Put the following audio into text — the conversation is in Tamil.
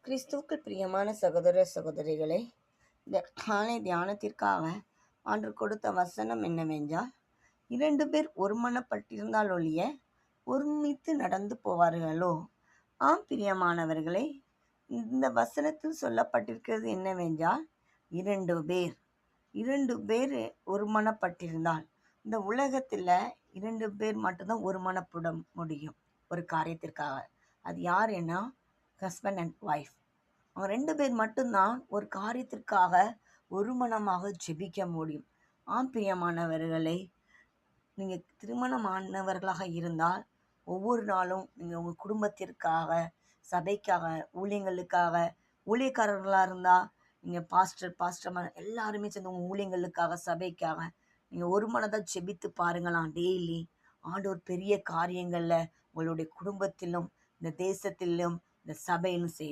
கிறிஸ்துவுக்குள் பிரியமான சகோதர சகோதரிகளே, இந்த காலை தியானத்திற்காக ஆண்டு கொடுத்த வசனம் என்னவென்றால், 2 பேர் ஒருமனப்பட்டிருந்தால் ஒழிய ஒருமித்து நடந்து போவார்களோ. ஆம் பிரியமானவர்களே, இந்த வசனத்தில் சொல்லப்பட்டிருக்கிறது என்னவென்றால், 2 பேர் ஒருமனப்பட்டிருந்தால், இந்த உலகத்தில் 2 பேர் மட்டும்தான் ஒருமனப்பட முடியும் ஒரு காரியத்திற்காக. அது யாருன்னா ஹஸ்பண்ட் அண்ட் ஒய்ஃப். அவங்க 2 பேர் மட்டும்தான் ஒரு காரியத்திற்காக ஒரு மனமாக ஜெபிக்க முடியும். ஆம் பிரியமானவர்களே, நீங்கள் திருமணமானவர்களாக இருந்தால் ஒவ்வொரு நாளும் நீங்கள் உங்கள் குடும்பத்திற்காக, சபைக்காக, ஊழியக்காரர்களாக இருந்தால் நீங்கள் பாஸ்டர் எல்லாருமே சேர்ந்து உங்கள் ஊழியங்களுக்காக, சபைக்காக நீங்கள் ஒரு மனதாக ஜெபித்து பாருங்களாம். டெய்லி ஆண்டவர் பெரிய காரியங்களில் உங்களுடைய குடும்பத்திலும், இந்த தேசத்திலும், இந்த சபையிலும் செய்யும்.